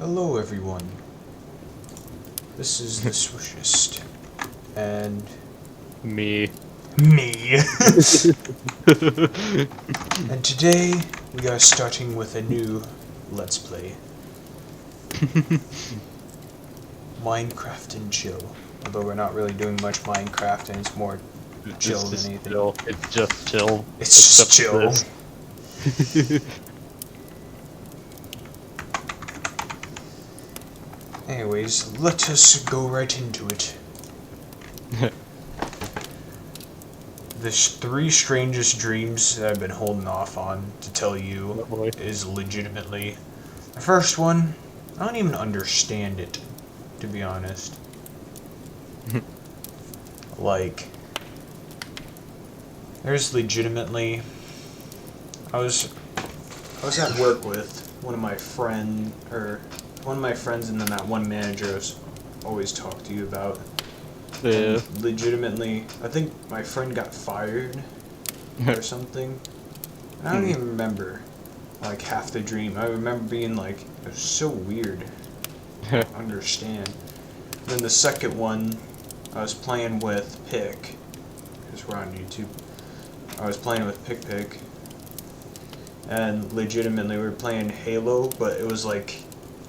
Hello everyone, this is the Swishest, and Me. and today we are starting with a new Let's Play. Minecraft and chill, although we're not really doing much Minecraft and it's more chill It's than just anything. chill. It's just chill. It's just chill. Anyways, let us go right into it. The three strangest dreams that I've been holding off on to tell you is legitimately... The first one, I don't even understand it, to be honest. Like, there's legitimately... I was at work with one of my friends and then that one manager I was always talk to you about. Yeah. And legitimately, I think my friend got fired or something. And I don't even remember like half the dream. I remember being like, it was so weird. I don't understand. And then the second one, I was playing with Pick, because we're on YouTube. I was playing with Pick, and legitimately we were playing Halo, but it was like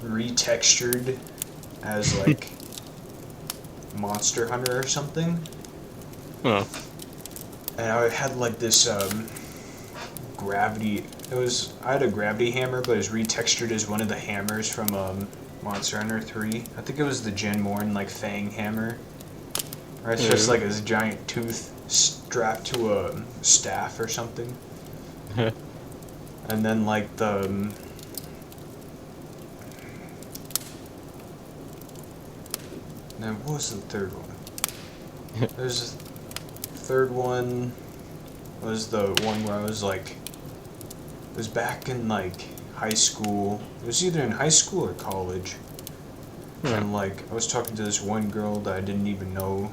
retextured as like Monster Hunter or something. Huh. And I had like this gravity. I had a gravity hammer, but it was retextured as one of the hammers from Monster Hunter 3. I think it was the Gen Morn like Fang hammer. Or it's just like this giant tooth strapped to a staff or something. And then like the now what was the third one? There's a third one was the one where I was like, it was back in like high school. It was either in high school or college. And like I was talking to this one girl that I didn't even know.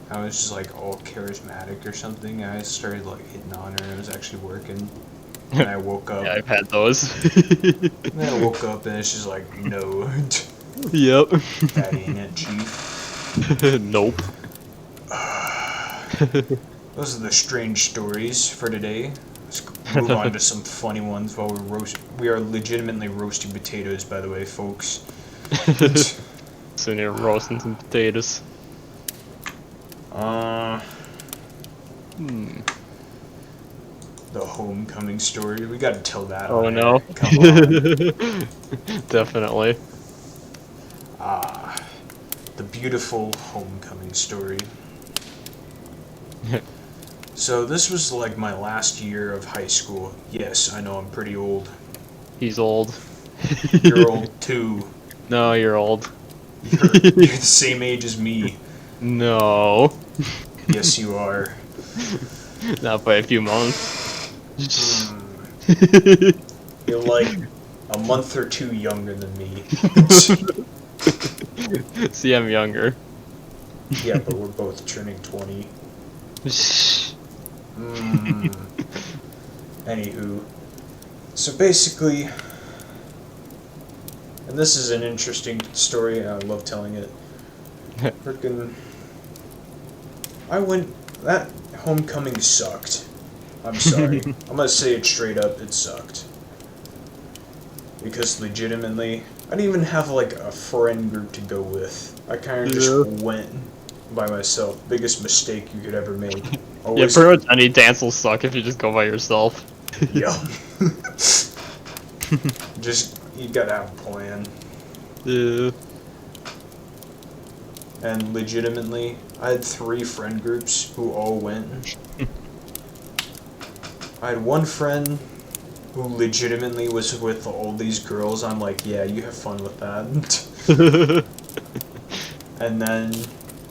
I was just like all charismatic or something. I started like hitting on her and it was actually working. And I woke up. Yeah, I've had those. And then I woke up and it's just like, no. Yep. That ain't it, chief. Nope. Those are the strange stories for today. Let's move on to some funny ones while we are legitimately roasting potatoes, by the way, folks. So you're roasting some potatoes. The homecoming story. We gotta tell that. Oh on no. air. Come on. Definitely. The beautiful homecoming story. So this was like my last year of high school. Yes, I know I'm pretty old. He's old. You're old too. No, you're old. You're the same age as me. No. Yes, you are. Not by a few months. You're like a month or two younger than me. See, I'm younger. Yeah, but we're both turning 20. Anywho. So basically, and this is an interesting story, and I love telling it. Frickin' that homecoming sucked. I'm sorry. I'm gonna say it straight up, it sucked. Because legitimately, I didn't even have like a friend group to go with. I kind of just went by myself. Biggest mistake you could ever make. Always, yeah, pretty much any dance will suck if you just go by yourself. Yeah. Just, you gotta have a plan. Yeah. And legitimately, I had 3 friend groups who all went. I had one friend who legitimately was with all these girls. I'm like, yeah, you have fun with that. And then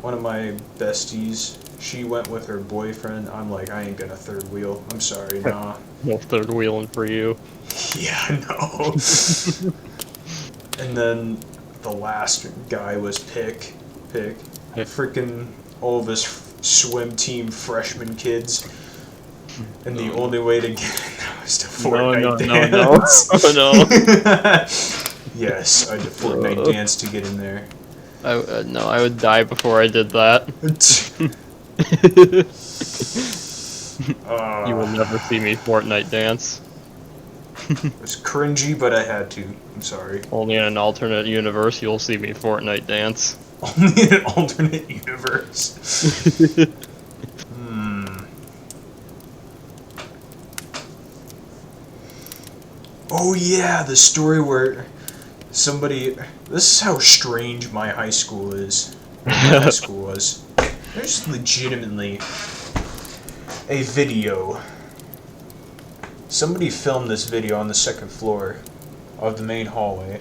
one of my besties, she went with her boyfriend. I'm like, I ain't gonna third wheel. I'm sorry, nah. No third wheeling for you. Yeah, no. And then the last guy was Pick. Freaking all of his swim team freshman kids. And the only way to get in was to Fortnite dance. No. Yes, I did Fortnite dance to get in there. No, I would die before I did that. You will never see me Fortnite dance. It was cringy, but I had to. I'm sorry. Only in an alternate universe you'll see me Fortnite dance. Only in an alternate universe. Oh yeah, the story where somebody... This is how strange my high school is. My high school was. There's legitimately a video. Somebody filmed this video on the second floor of the main hallway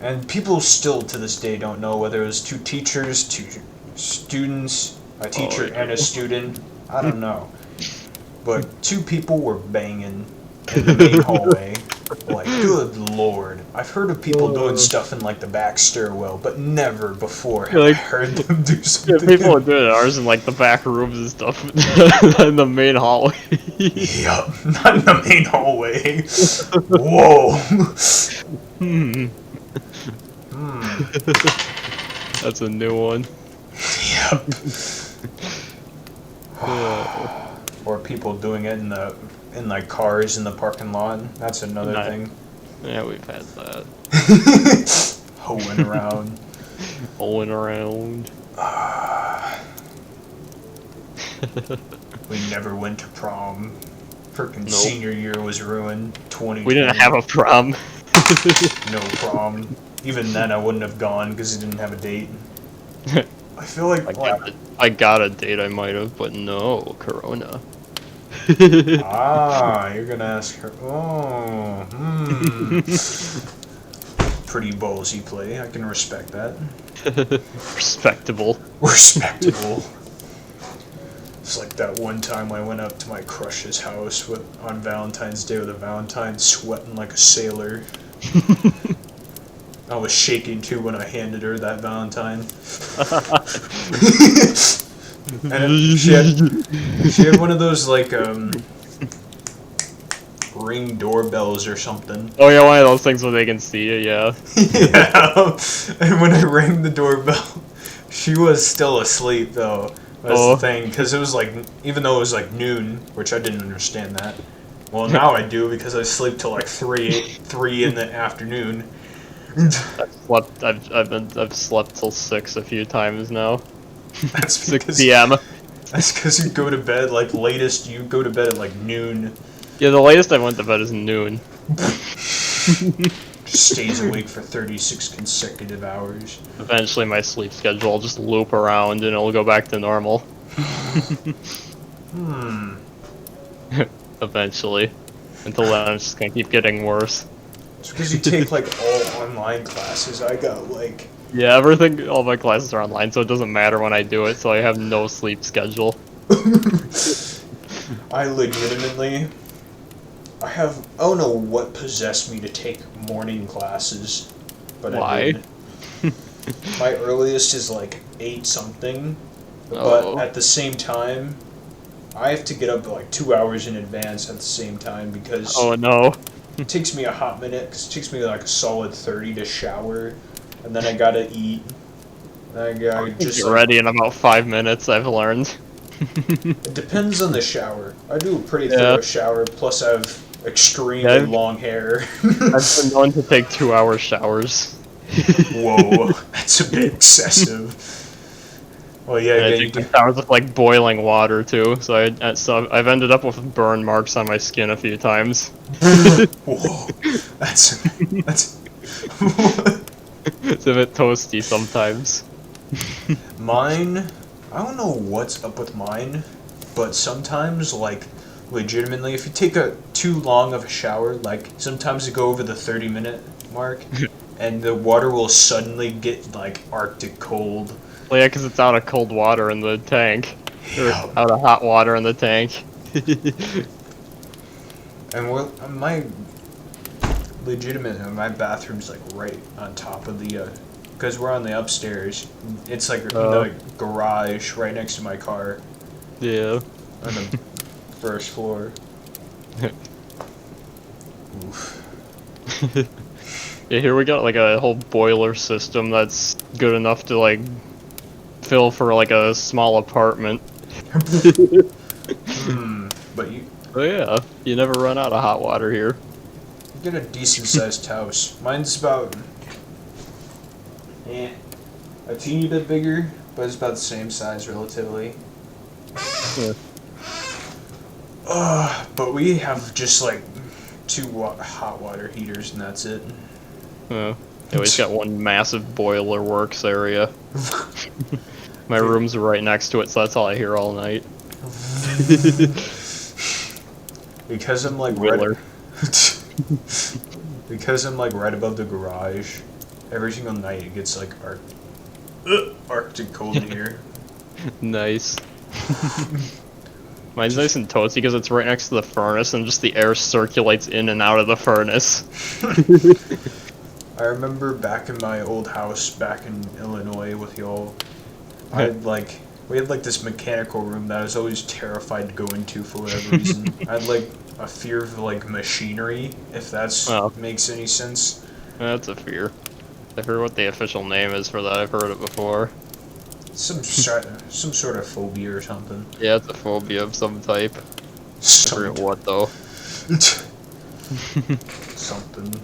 and people still to this day don't know whether it was two teachers, two students, a teacher and a student. I don't know. But two people were banging in the main hallway. Like, good lord. I've heard of people doing stuff in, like, the back stairwell, but never before have I heard them do something. Yeah, people are doing ours in, like, the back rooms and stuff in the main hallway. Yup, not in the main hallway. Whoa. That's a new one. Yep. Or people doing it in like cars in the parking lot. That's another thing. Yeah, we've had that. Hoeing around. Hoeing around. We never went to prom. Frickin' senior year was ruined. 2020. We didn't have a prom. No prom. Even then, I wouldn't have gone because he didn't have a date. I feel like I got a date, I might have, but no, Corona. You're gonna ask her. Oh, pretty ballsy play. I can respect that. Respectable. Respectable. It's like that one time I went up to my crush's house on Valentine's Day with a Valentine, sweating like a sailor. I was shaking too when I handed her that Valentine. And she had one of those like Ring doorbells or something. Oh yeah, one of those things where they can see you, yeah. Yeah. And when I rang the doorbell, she was still asleep though. That's the thing, because it was like, even though it was like noon, which I didn't understand that. Well, now I do because I sleep till like 3 in the afternoon. I've slept till 6 a few times now. That's 6 p.m. That's because you go to bed, like, latest you go to bed at like noon. Yeah, the latest I went to bed is noon. Just stays awake for 36 consecutive hours. Eventually my sleep schedule will just loop around and it'll go back to normal. Eventually. Until then, it's just gonna keep getting worse. It's because you take, like, all online classes. I got, like... Yeah, all my classes are online, so it doesn't matter when I do it, so I have no sleep schedule. I legitimately... I don't know what possessed me to take morning classes, but I did. My earliest is, like, 8 something, but at the same time, I have to get up, like, 2 hours in advance at the same time, because... Oh, no. It takes me a hot minute, because it takes me like a solid 30 to shower, and then I gotta eat. I just get ready in about 5 minutes, I've learned. It depends on the shower. I do a pretty thorough shower, plus I have extremely long hair. I've been known to take 2-hour showers. Whoa, that's a bit excessive. Well, yeah, I take showers with like boiling water too, so I've ended up with burn marks on my skin a few times. Whoa, that's It's a bit toasty sometimes. Mine, I don't know what's up with mine, but sometimes, like, legitimately, if you take too long of a shower, like, sometimes you go over the 30-minute mark, and the water will suddenly get, like, Arctic cold. Well, yeah, because it's out of cold water in the tank. Or out of hot water in the tank. And my bathroom's, like, right on top of the, because we're on the upstairs. It's, like, the garage right next to my car. Yeah. On the first floor. Oof. Yeah, here we got like a whole boiler system that's good enough to like fill for like a small apartment. But you Oh yeah, you never run out of hot water here. get a decent sized house. Mine's about a teeny bit bigger, but it's about the same size relatively. Yeah. But we have just like two hot water heaters and that's it. Yeah, we just got one massive boiler works area. My room's right next to it, so that's all I hear all night. Because I'm like Willer. because I'm like right above the garage, every single night it gets like Arctic cold in here. Nice. Mine's nice and toasty because it's right next to the furnace and just the air circulates in and out of the furnace. I remember back in my old house back in Illinois with y'all, we had like this mechanical room that I was always terrified to go into for whatever reason. I had like a fear of like machinery, if that's makes any sense. That's a fear. I heard what the official name is for that. I've heard it before. Some sort of phobia or something. Yeah, it's a phobia of some type. I forget what though. Something.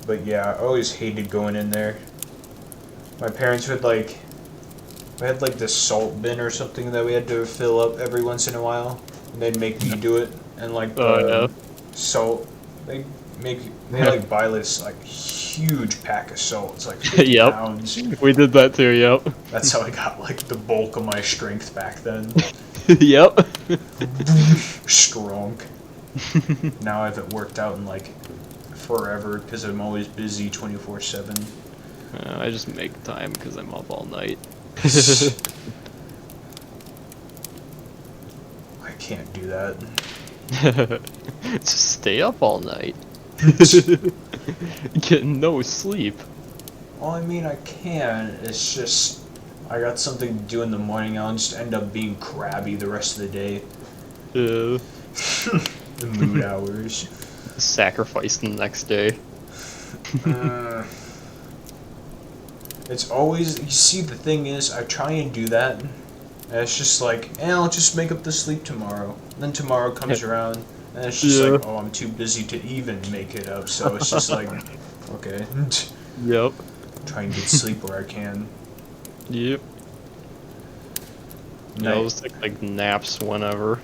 But yeah, I always hated going in there. My parents would like, we had like this salt bin or something that we had to fill up every once in a while. And they'd make me do it, and like salt, they like buy this like huge pack of salt. It's like 50 pounds. We did that too. Yep. That's how I got like the bulk of my strength back then. Yep. Strong. Now I haven't worked out in like forever because I'm always busy 24/7. I just make time because I'm up all night. I can't do that. Just stay up all night. Get no sleep. Well, I mean, I can. It's just I got something to do in the morning. I'll just end up being crabby the rest of the day. The mood hours. Sacrifice the next day. It's always, you see, the thing is, I try and do that, and it's just like, I'll just make up the sleep tomorrow. And then tomorrow comes around, and it's just like, oh, I'm too busy to even make it up, so it's just like, okay. Yep. Try and get sleep where I can. Yep. Yeah, I'll just take like naps whenever.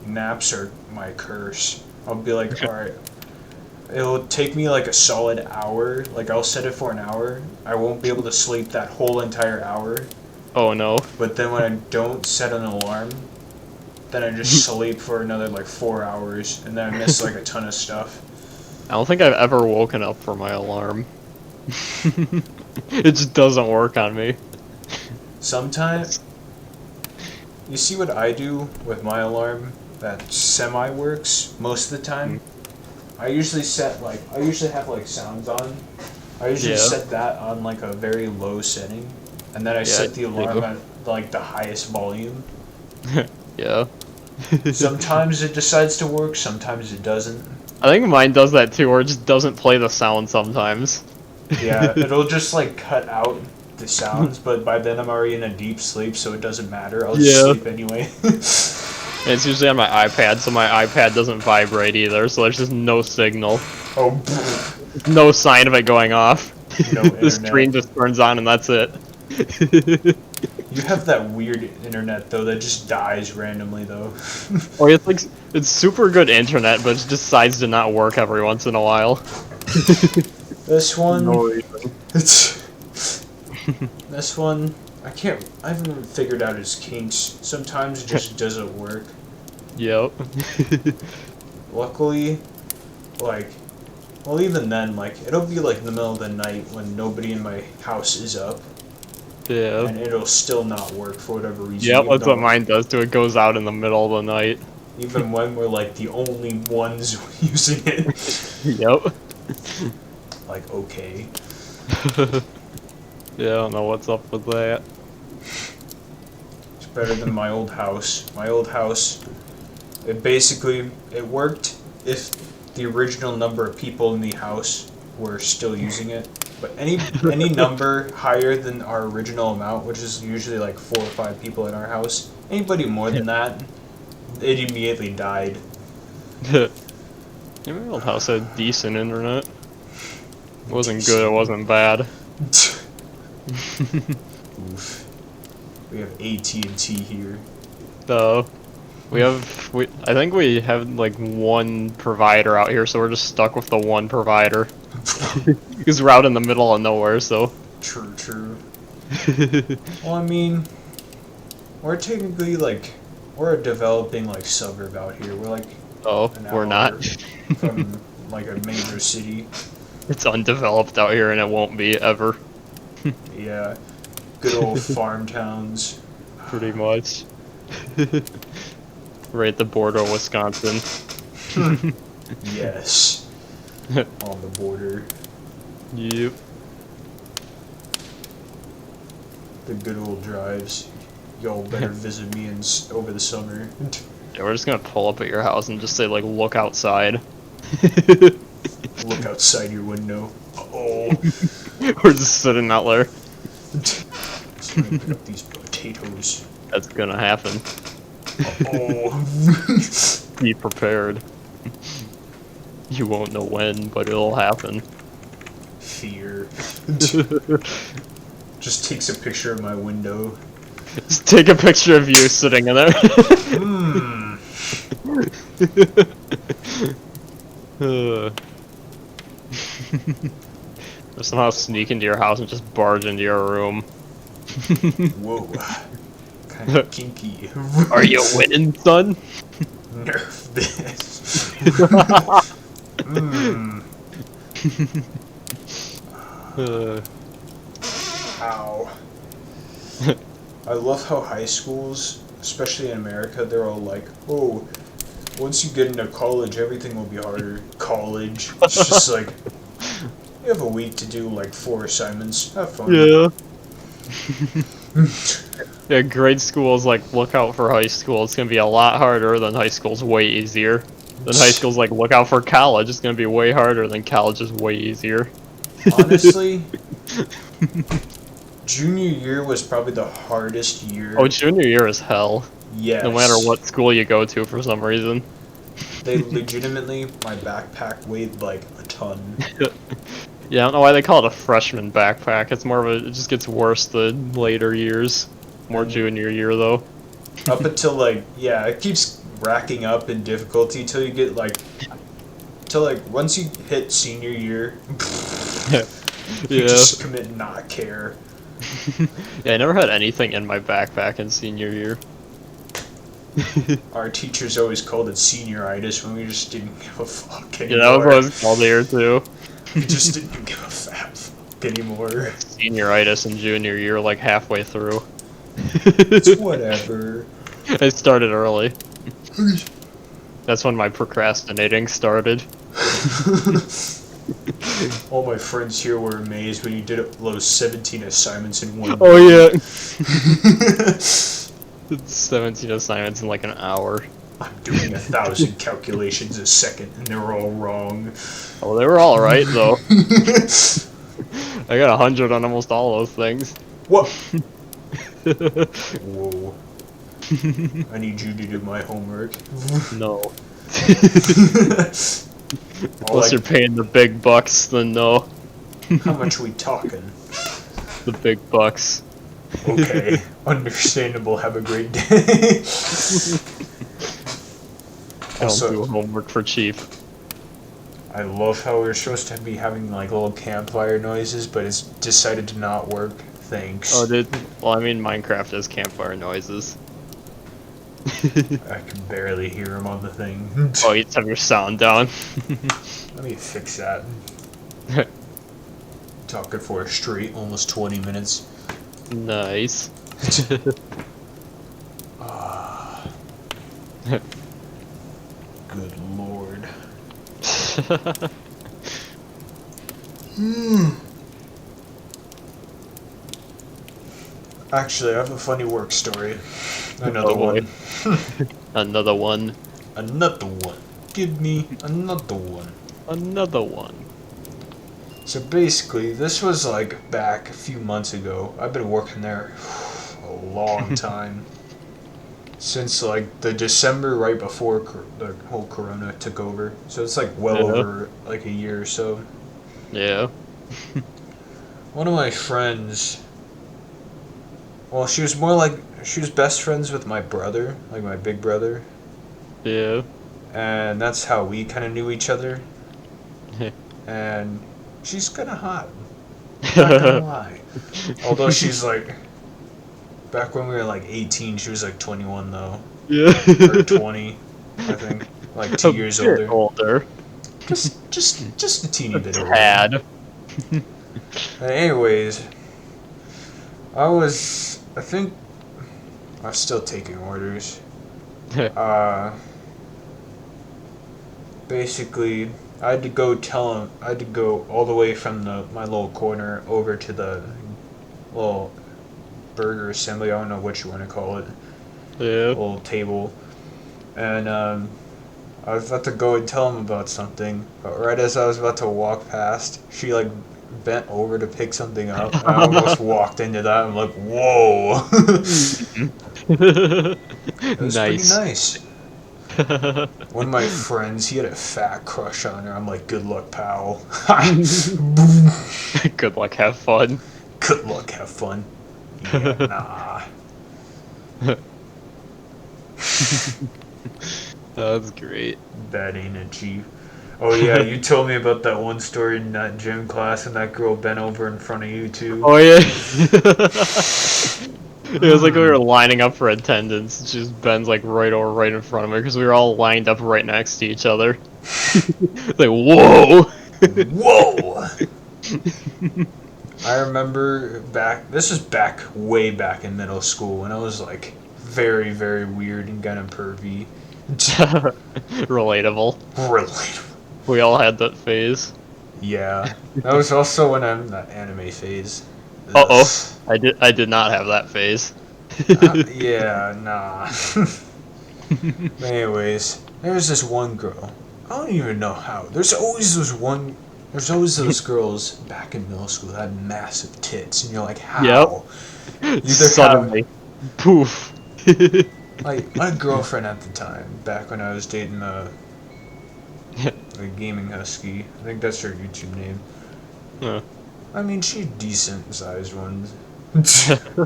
Naps are my curse. I'll be like, alright, it'll take me like a solid hour. Like, I'll set it for an hour. I won't be able to sleep that whole entire hour. Oh no. But then when I don't set an alarm, then I just sleep for another like 4 hours, and then I miss like a ton of stuff. I don't think I've ever woken up for my alarm. It just doesn't work on me. Sometimes, you see what I do with my alarm that semi-works most of the time? I usually have like sounds on. I usually set that on like a very low setting, and then I set the alarm at like the highest volume. Yeah. Sometimes it decides to work, sometimes it doesn't. I think mine does that too, or it just doesn't play the sound sometimes. Yeah, it'll just like cut out the sounds, but by then I'm already in a deep sleep, so it doesn't matter. I'll just sleep anyway. And it's usually on my iPad, so my iPad doesn't vibrate either, so there's just no signal. Oh, no sign of it going off. No The screen just turns on and that's it. You have that weird internet though that just dies randomly though. Or it's like it's super good internet, but it decides to not work every once in a while. This one. No reason. This one. I haven't figured out its kinks. Sometimes it just doesn't work. Yep. Luckily, like, well, even then, like, it'll be like in the middle of the night when nobody in my house is up. Yeah. And it'll still not work for whatever reason. Yep, that's what mine does too. It goes out in the middle of the night. Even when we're like the only ones using it. Yep. Like, okay. Yeah, I don't know what's up with that. It's better than my old house. My old house, it worked if the original number of people in the house were still using it. But any number higher than our original amount, which is usually like 4 or 5 people in our house, anybody more than that, it immediately died. Yeah, my old house had decent internet. It wasn't good, it wasn't bad. Oof. We have AT&T here. So, I think we have like one provider out here, so we're just stuck with the one provider. Because we're out in the middle of nowhere, so. True, true. Well, I mean, we're technically like, we're a developing like suburb out here. We're like We're not. from like a major city. It's undeveloped out here and it won't be ever. Yeah, good old farm towns. Pretty much. Right at the border of Wisconsin. Yes. On the border. Yep. The good old drives. Y'all better visit me over the summer. Yeah, we're just gonna pull up at your house and just say, like, look outside. Look outside your window. Uh-oh. We're just sitting out there. Just gonna pick up these potatoes. That's gonna happen. Uh-oh. Be prepared. You won't know when, but it'll happen. Fear. Just takes a picture of my window. Just take a picture of you sitting in there. Or somehow sneak into your house and just barge into your room. Whoa. Kinda kinky. Are you winning, son? Nerf this. Ow. I love how high schools, especially in America, they're all like, oh, once you get into college, everything will be harder. College. It's just like, you have a week to do like 4 assignments. Have fun. Yeah. Yeah, grade school is like, look out for high school. It's gonna be a lot harder than high school's way easier. Then high school's like, look out for college. It's gonna be way harder than college is way easier. Honestly, junior year was probably the hardest year. Oh, junior year is hell. Yes. No matter what school you go to for some reason. They legitimately, my backpack weighed like a ton. Yeah, I don't know why they call it a freshman backpack. It's more of a, it just gets worse the later years. More junior year though. Up until like, yeah, it keeps racking up in difficulty till you get like, till like once you hit senior year, you just commit not care. Yeah, I never had anything in my backpack in senior year. Our teachers always called it senioritis when we just didn't give a fuck anymore. Yeah, that was what it was called here too. We just didn't give a fat fuck anymore. Senioritis in junior year, like halfway through. It's whatever. I started early. That's when my procrastinating started. All my friends here were amazed when you did upload 17 assignments in one Oh day. yeah. 17 assignments in like an hour. I'm doing 1,000 calculations a second and they're all wrong. Oh, they were all right though. I got 100 on almost all those things. What? Whoa. I need you to do my homework. No. Unless you're paying the big bucks, then no. How much are we talking? The big bucks. Okay, understandable. Have a great day. I don't do homework for cheap. I love how we're supposed to be having like little campfire noises, but it's decided to not work. Thanks. Oh, dude. Well, I mean, Minecraft has campfire noises. I can barely hear them on the thing. Oh, you just have your sound down. Let me fix that. Talking for a straight almost 20 minutes. Nice. Good lord. Actually, I have a funny work story. Another one. Another one. Another one. Give me another one. Another one. So basically, this was like back a few months ago. I've been working there a long time. Since like the December right before the whole Corona took over. So it's like well Yeah. over like a year or so. Yeah. One of my friends, well, she was more like, she was best friends with my brother, like my big brother. Yeah. And that's how we kind of knew each other. And she's kind of hot. Not gonna lie. Although she's like, back when we were like 18, she was like 21 though. Yeah. Or 20, I think. Like 2 years A bit older. older. Just a teeny bit older. Tad. Anyways, I think, I was still taking orders. Basically, I had to go I had to go all the way from my little corner over to the little burger assembly, I don't know what you want to call it, Yeah. little table. And, I was about to go and tell him about something, but right as I was about to walk past, she, like, bent over to pick something up, and I almost walked into that. I'm like, whoa! It was pretty nice. One of my friends, he had a fat crush on her. I'm like, good luck, pal. Good luck, have fun. Good luck, have fun. Yeah, nah. That's great. That ain't it, Chief. Oh yeah, you told me about that one story in that gym class and that girl bent over in front of you too. Oh yeah. It was like we were lining up for attendance. She just bends like right in front of me because we were all lined up right next to each other. Like whoa. Whoa! I remember this was way back in middle school when I was like very, very weird and kind of pervy. Relatable. Relatable. We all had that phase. Yeah. That was also when I'm in that anime phase. Uh-oh. I did not have that phase. Yeah, nah. Anyways, there's this one girl. I don't even know how. There's always those girls back in middle school that had massive tits, and you're like, how? Yep. Suddenly. Poof. Like, my girlfriend at the time, back when I was dating the gaming husky, I think that's her YouTube name. Huh. I mean, she's decent sized ones.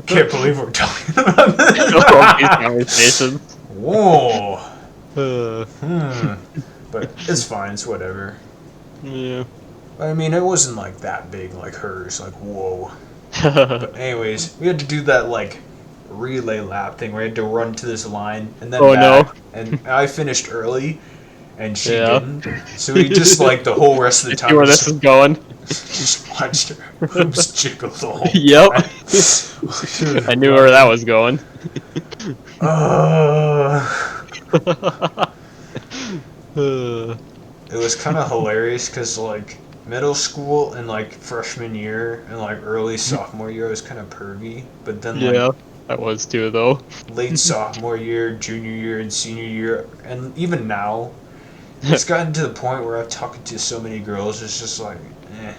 Can't believe we're talking about this. Conversations. Whoa. But it's fine, it's whatever. Yeah. I mean, it wasn't like that big like hers, like whoa. But anyways, we had to do that like relay lap thing where we had to run to this line and then back. No. And I finished early and she didn't. So we just like the whole rest of the time. See where this is going? Just watched her boobs jiggle the whole Yep. I knew where that was going. It was kind of hilarious because like middle school and like freshman year and like early sophomore year I was kind of pervy, but then like I was too though. Late sophomore year, junior year, and senior year, and even now, it's gotten to the point where I'm talking to so many girls. It's just like, eh.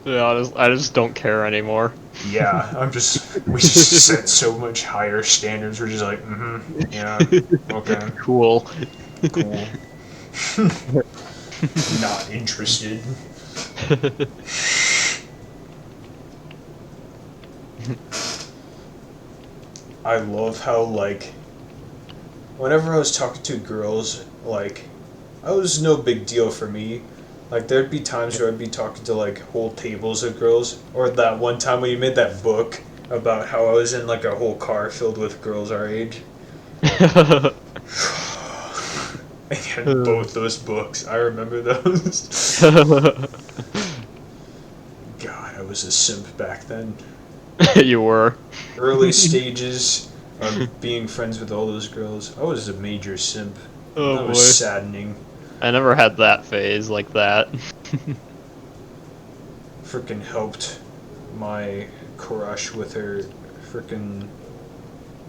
Yeah, I just don't care anymore. Yeah, we just set so much higher standards. We're just like, yeah, okay, cool. Not interested. I love how, like, whenever I was talking to girls, like, it was no big deal for me. Like, there'd be times where I'd be talking to, like, whole tables of girls. Or that one time when you made that book about how I was in, like, a whole car filled with girls our age. And both those books. I remember those. God, I was a simp back then. You were. Early stages of being friends with all those girls. I was a major simp. Oh, that was saddening. I never had that phase like that. Frickin' helped my crush with her frickin'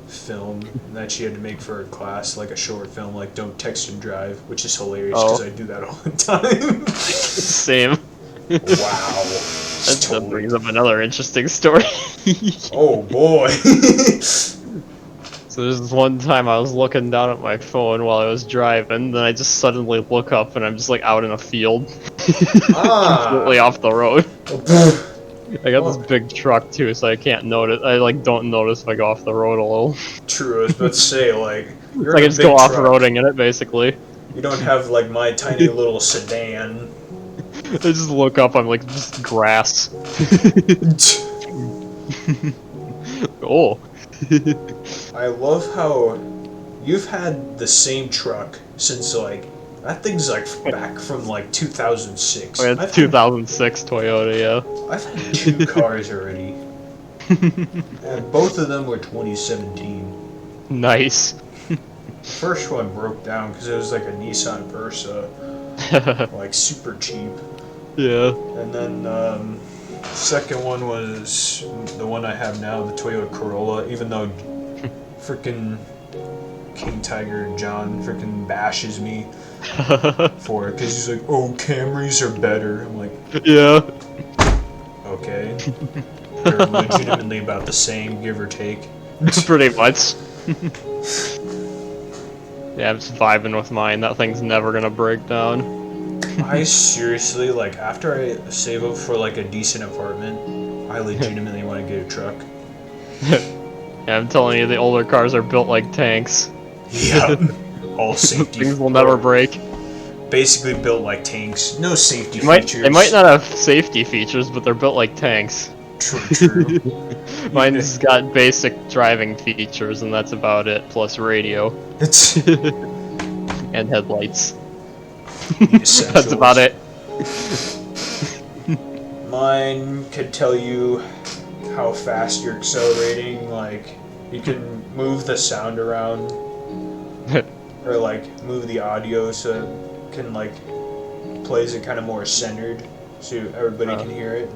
film that she had to make for her class, like a short film, like Don't Text and Drive, which is hilarious because I do that all the time. Same. Wow. That brings up another interesting story. Oh boy. So there's this one time I was looking down at my phone while I was driving, then I just suddenly look up and I'm just like out in a field. Completely off the road. I got this Well, big truck too, so I can't notice. I like don't notice if I go off the road a little. true. I was about to say, like, you're I in can a just go big off truck. roading in it basically. You don't have like my tiny little sedan. I just look up, I'm like just grass. Oh. I love how you've had the same truck since like that thing's like back from like 2006. Oh, it's 2006 Toyota, yeah. I've had 2 cars already, and both of them were 2017. Nice. The first one broke down because it was like a Nissan Versa, like super cheap. Yeah. And then second one was the one I have now, the Toyota Corolla. Even though freaking King Tiger John freaking bashes me for it because he's like, "Oh, Camrys are better." I'm like, Yeah. okay, they're legitimately about the same, give or take. Pretty much. Yeah, I'm just vibing with mine. That thing's never gonna break down. I seriously, like, after I save up for like a decent apartment, I legitimately want to get a truck. Yeah, I'm telling you, the older cars are built like tanks. Yeah, all safety. Things will never break. Basically built like tanks. No safety They features. might not have safety features, but they're built like tanks. True. Mine's got basic driving features, and that's about it, plus radio. It's And headlights. essentials. That's about it. Mine could tell you how fast you're accelerating, like you can move the sound around or like move the audio so it can like plays it kind of more centered so everybody can hear it.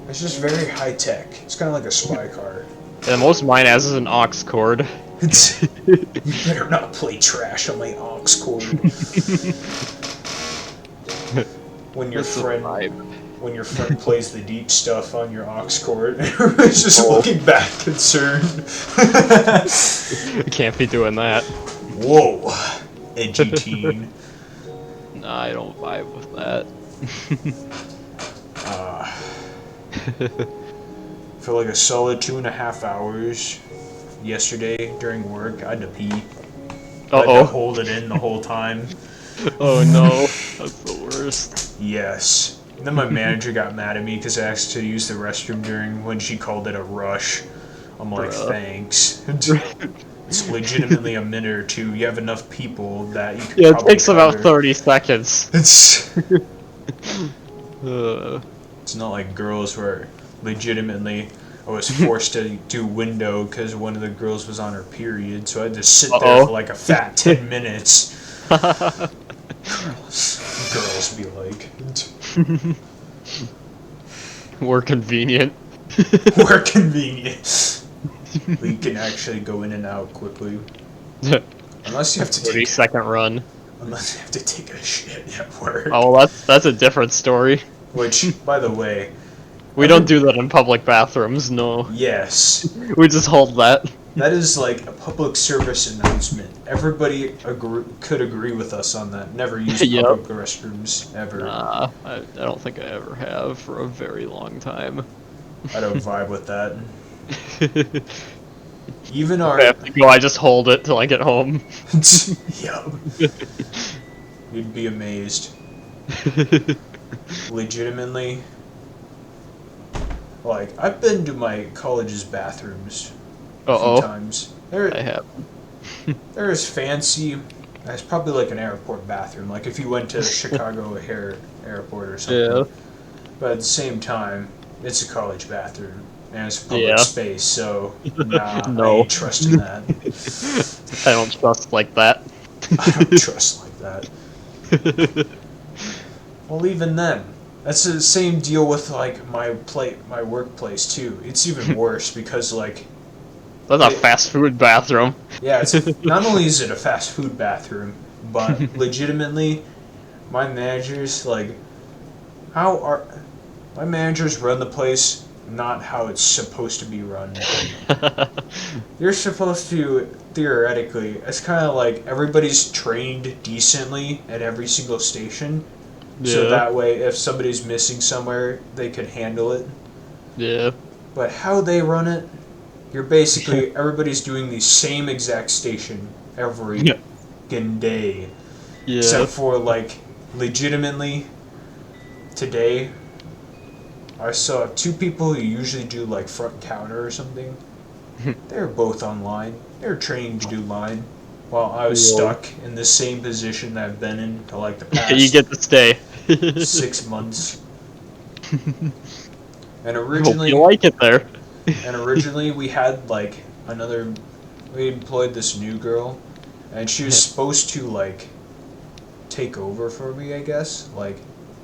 It's just very high tech. It's kind of like a spy car. And most mine has is an aux cord. You better not play trash on my aux cord. When your friend plays the deep stuff on your aux cord, everybody's just looking back concerned. Can't be doing that. Whoa, edgy teen. Nah, I don't vibe with that. For like a solid 2.5 hours yesterday during work, I had to pee. I had to hold it in the whole time. Oh no, that's the worst. Yes. And then my manager got mad at me because I asked to use the restroom during when she called it a rush. I'm like, thanks. It's legitimately a minute or two. You have enough people that you can it takes about 30 seconds. It's not like girls where legitimately I was forced to do window because one of the girls was on her period, so I had to sit there for like a fat 10 minutes. Girls be like, More convenient. more convenient. We can actually go in and out quickly. Unless you have to 30-second run. Unless you have to take a shit at work. Oh, well, that's a different story. Which, by the way, we don't do that in public bathrooms, no. Yes. We just hold that. That is like a public service announcement. Everybody could agree with us on that. Never use public restrooms, ever. Nah, I don't think I ever have for a very long time. I don't vibe with that. Even our... I have to go, I just hold it till I get home. Yup. You'd be amazed. Legitimately. Like, I've been to my college's bathrooms a few times. I have. They're as fancy as probably like an airport bathroom. Like if you went to Chicago O'Hare Airport or something. Yeah. But at the same time, it's a college bathroom. And it's a public space, so nah, No. I ain't trusting that. I don't trust like that. I don't trust like that. Well, even then, that's the same deal with like my workplace too. It's even worse because like that's a fast food bathroom. Yeah, it's not only is it a fast food bathroom, but legitimately, my managers like How are my managers run the place? Not how it's supposed to be run. You're supposed to theoretically. It's kind of like everybody's trained decently at every single station, so Yeah. that way if somebody's missing somewhere, they could handle it. Yeah. But how they run it, you're basically everybody's doing the same exact station every fucking day, Yeah. except for like legitimately today. I saw two people who usually do like front counter or something. They're both online. They're training to do line, while I was Whoa. stuck in the same position that I've been in for like the You past get to stay. 6 months. And Hope you originally, like it there. we had like another. We employed this new girl, and she was supposed to like take over for me. I guess like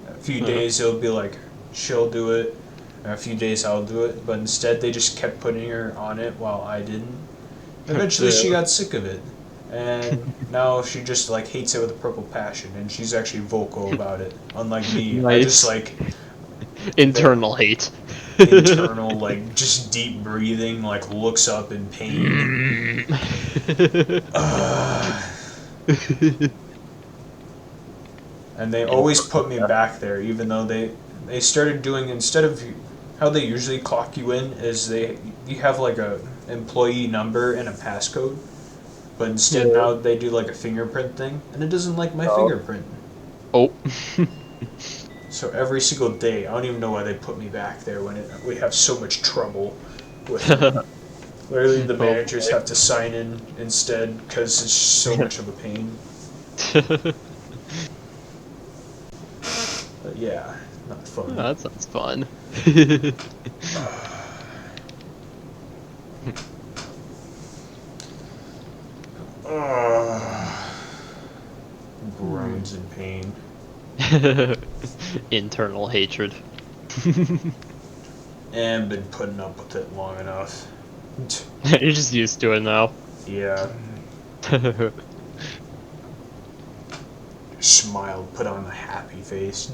a few days it'll be like she'll do it, and a few days I'll do it. But instead, they just kept putting her on it while I didn't. Eventually, she got sick of it, and now she just like hates it with a purple passion, and she's actually vocal about it. Unlike me, I just Nice. like Internal hate. internal, like just deep breathing, like looks up in pain. And they always put me back there, even though they started doing instead of how they usually clock you in is you have like a employee number and a passcode, but instead Yeah. now they do like a fingerprint thing, and it doesn't like my Oh. fingerprint. Oh. So every single day, I don't even know why they put me back there when we have so much trouble with. Literally, the managers have to sign in instead because it's so much of a pain. But yeah, not Oh, fun. that sounds fun. Groans in pain. Internal hatred. And been putting up with it long enough. You're just used to it now. Yeah. Smiled, put on a happy face.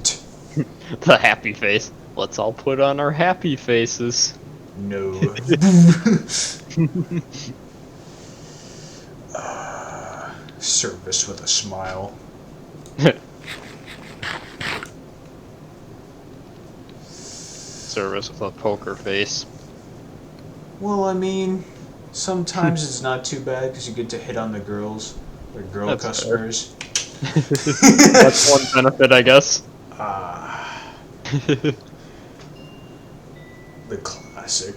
The happy face. Let's all put on our happy faces. No. Service with a smile. Service with a poker face. Well, I mean, sometimes it's not too bad because you get to hit on the girls, the girl That's customers. That's one benefit, I guess. Ah, the classic.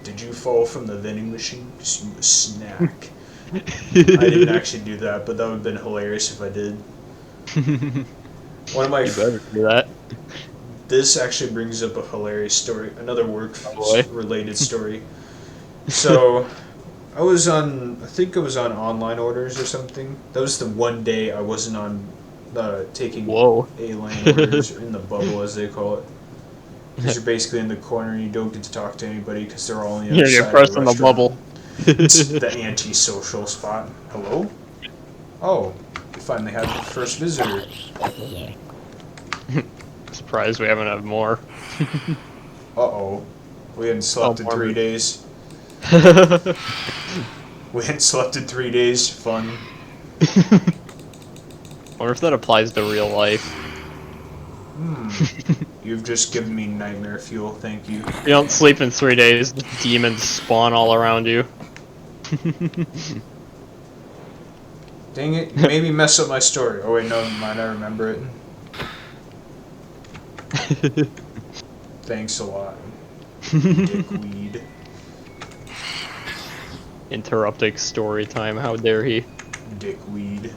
Did you fall from the vending machine? Because you a snack. I didn't actually do that, but that would have been hilarious if I did. One of my You better do that. This actually brings up a hilarious story, another boy. work-related story. So, I think I was on online orders or something. That was the one day I wasn't on taking Whoa. A-line orders, or in the bubble as they call it. Because you're basically in the corner and you don't get to talk to anybody because they're all on the other You're side first of the in the restaurant. bubble. It's the anti-social spot. Hello? Oh, we finally had the first visitor. Surprised we haven't had more. Uh-oh. We hadn't slept in 3 days. We hadn't slept in 3 days. Fun. Wonder if that applies to real life. You've just given me nightmare fuel, thank you. You don't sleep in 3 days, demons spawn all around you. Dang it, you made me mess up my story. Oh wait, no, never mind, I remember it. Thanks a lot. Dickweed. Interrupting story time, how dare he? Dickweed.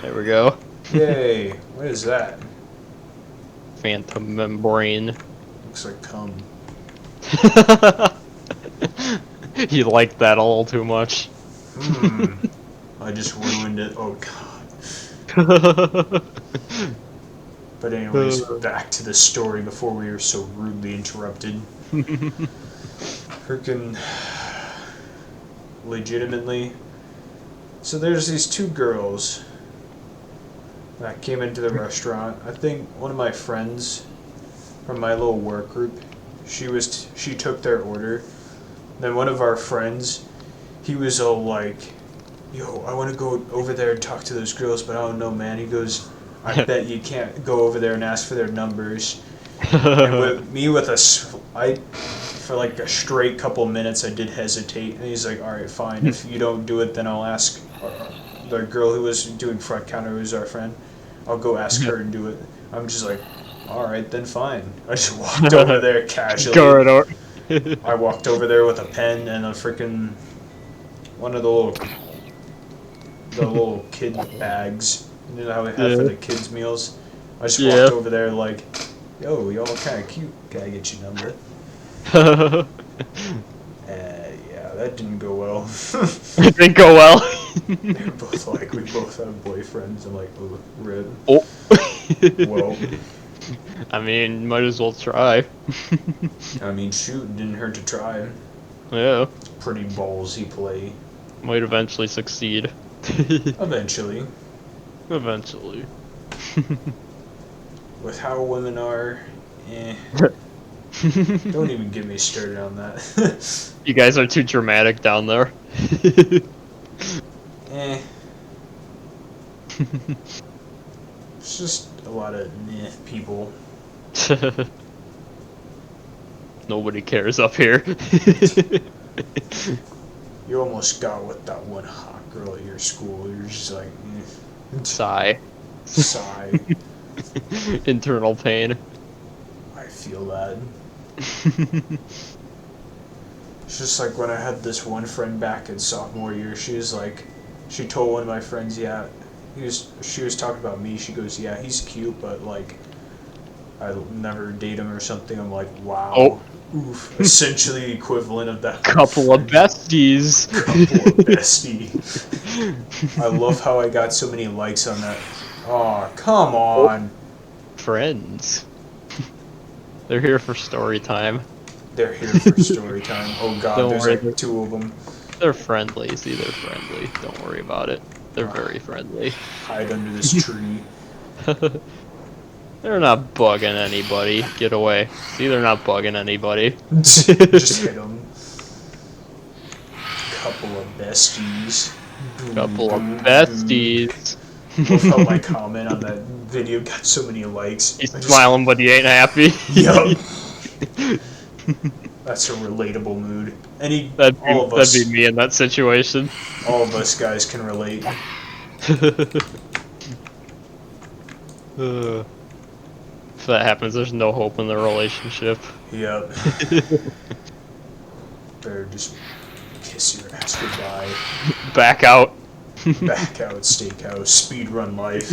There we go. Yay, what is that? Phantom membrane. Looks like cum. You liked that a little too much. I just ruined it. Oh god. But anyways, back to the story before we were so rudely interrupted. Freaking legitimately. So there's these two girls, I came into the restaurant. I think one of my friends from my little work group, she took their order. Then one of our friends, he was all like, "Yo, I want to go over there and talk to those girls, but I don't know, man." He goes, "I bet you can't go over there and ask for their numbers." And with me, for like a straight couple minutes, I did hesitate. And he's like, "All right, fine. If you don't do it, then I'll ask the girl who was doing front counter, who was our friend. I'll go ask her and do it." I'm just like, "All right, then fine." I just walked over there casually. Corridor. I walked over there with a pen and a freaking one of the little kid bags. You know how we have for the kids' meals? I just walked over there like, "Yo, y'all kind of cute. Can I get your number?" Yeah, that didn't go well. It didn't go well. They were both like, "We both have boyfriends." I'm like, "Oh, rip." Oh. Well, I mean, might as well try. I mean, shoot, it didn't hurt to try. Yeah. It's pretty ballsy play. Might eventually succeed. Eventually. Eventually. With how women are, don't even get me started on that. You guys are too dramatic down there. It's just a lot of people. Nobody cares up here. You almost got with that one hot girl at your school. You're just like, Sigh. sigh. Internal pain. I feel that. It's just like when I had this one friend back in sophomore year. She told one of my friends, yeah, she was talking about me. She goes, "Yeah, he's cute, but like, I'll never date him or something." I'm like, wow. Oh. Oof. Essentially the equivalent of that. Couple of besties. Couple of bestie. I love how I got so many likes on that. Oh, come on. Friends. They're here for story time. They're here for story time. Oh god, Don't there's worry, like two of them. They're friendly. See, they're friendly. Don't worry about it. They're very friendly. Hide under this tree. They're not bugging anybody. Get away. See, they're not bugging anybody. Just hit them. Couple of besties. Couple of besties. Love how my comment on that video got so many likes. He's smiling, but he ain't happy. Yup. That's a relatable mood. That'd be me in that situation. All of us guys can relate. If that happens, there's no hope in the relationship. Yep. Better just kiss your ass goodbye. Back out. Back out, steakhouse, speedrun life.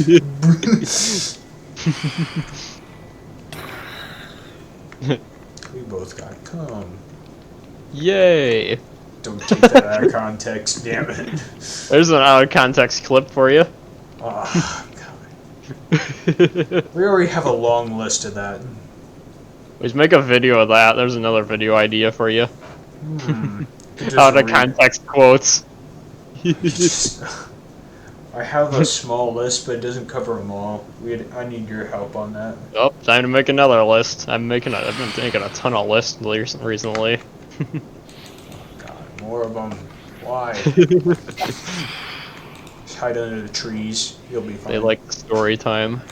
We both got cum. Yay! Don't take that out of context, damn it. There's an out of context clip for you. Oh, God. We already have a long list of that. Let's make a video of that. There's another video idea for you. Out of context quotes. I have a small list, but it doesn't cover them all. I need your help on that. Oh, time to make another list. I've been making a ton of lists recently. God, more of them. Why? Just hide under the trees. You'll be fine. They like the story time.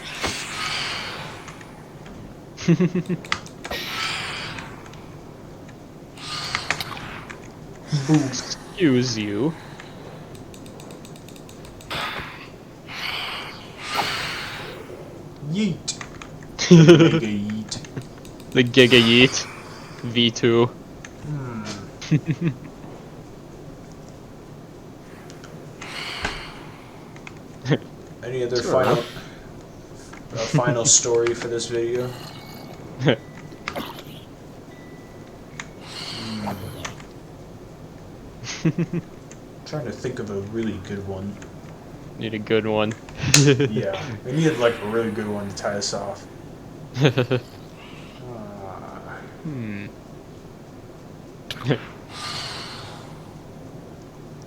Excuse you. Yeet. The Giga yeet. The Giga Yeet. V2. Any other final story for this video? Trying to think of a really good one. Need a good one. Yeah, we need like a really good one to tie us off.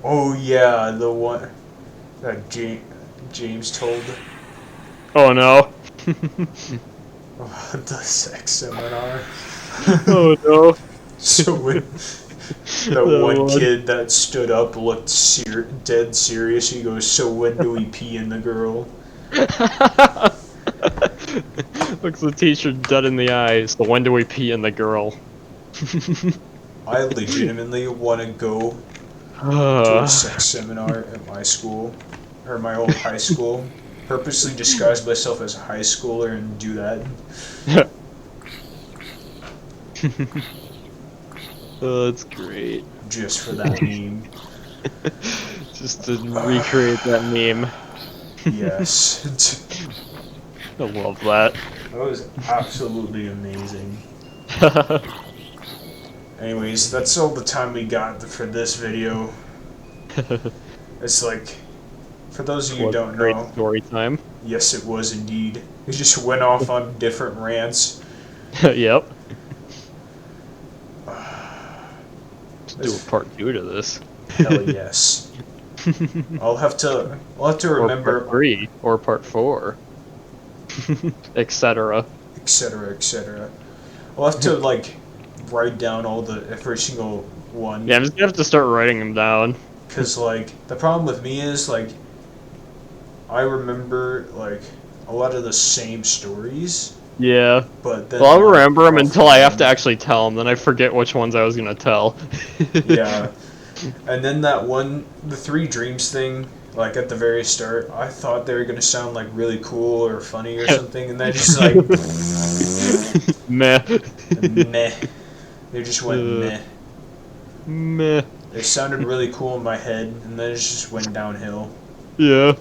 Oh yeah, the one that James told. Oh no. The sex seminar. Oh no. So when the one kid that stood up looked dead serious, he goes, "So when do we pee in the girl?" Looks the teacher dead in the eyes. So when do we pee in the girl? I legitimately want to go to a sex seminar at my school, or my old high school, purposely disguise myself as a high schooler and do that. Oh, that's great. Just for that meme. Just to recreate that meme. Yes. I love that. That was absolutely amazing. Anyways, that's all the time we got for this video. It's like, for those of you who don't Great know, story time. yes, it was indeed. We just went off on different rants. Yep. Do a part 2 to this. Hell yes. I'll have to remember, Or part 3, or part 4, etc. etc., etc. I'll have to like write down every single one. Yeah, I'm just gonna have to start writing them down. Cause like the problem with me is like I remember like a lot of the same stories, Yeah. but then Well, I'll like, remember them until I have to offhand- actually tell them, then I forget which ones I was gonna tell. Yeah. And then the 3 dreams thing, like at the very start, I thought they were gonna sound like really cool or funny or something, and then just like Meh. meh. They just went meh. Meh. They sounded really cool in my head, and then it just went downhill. Yeah.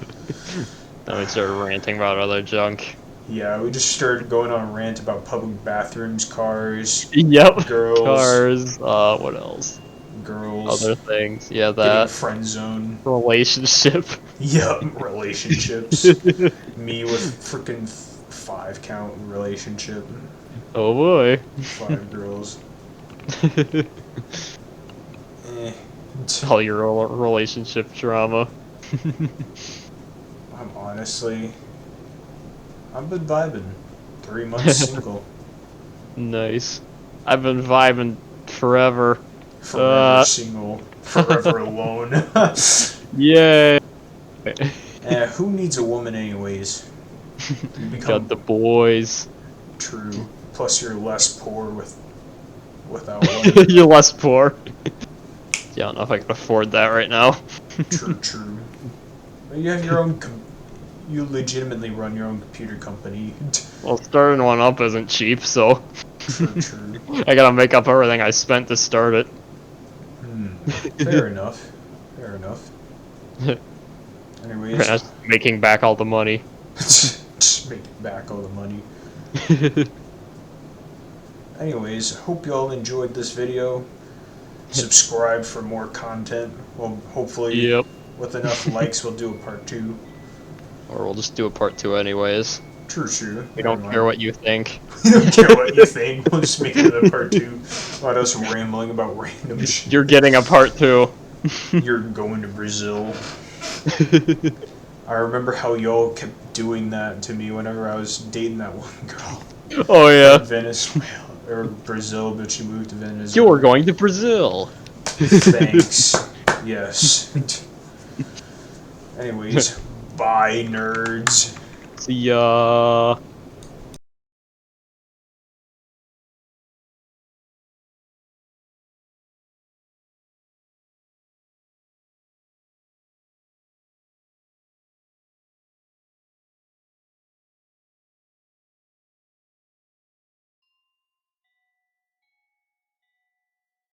Then we started ranting about other junk. Yeah, we just started going on a rant about public bathrooms, cars, Yep. girls, Cars. What else? girls, Other things. Yeah, getting that. friend zone. Relationship. Yup, relationships. Me with freaking 5 count relationship. Oh boy. 5 girls. Eh. All your relationship drama. I've been vibing. 3 months single. Nice. I've been vibing forever. Forever single. Forever alone. Yay. Who needs a woman anyways? You become Got the boys. true. Plus you're less poor without one. You're less poor. Yeah, I don't know if I can afford that right now. True. But you have your own. You legitimately run your own computer company. Well, starting one up isn't cheap, so True. I gotta make up everything I spent to start it. Fair enough. Anyways, Just making back all the money. just making back all the money. Anyways, hope you all enjoyed this video. Subscribe for more content. Well, hopefully, Yep. with enough likes, we'll do a part 2. Or we'll just do a part 2 anyways. True. We don't care what you think. We don't care what you think. We'll just make it a part 2. About us rambling about random shit. You're getting a part 2. You're going to Brazil. I remember how y'all kept doing that to me whenever I was dating that one girl. Oh yeah. Venezuela or Brazil, but she moved to Venezuela. You're going to Brazil. Thanks. Yes. Anyways, bye, nerds. See ya.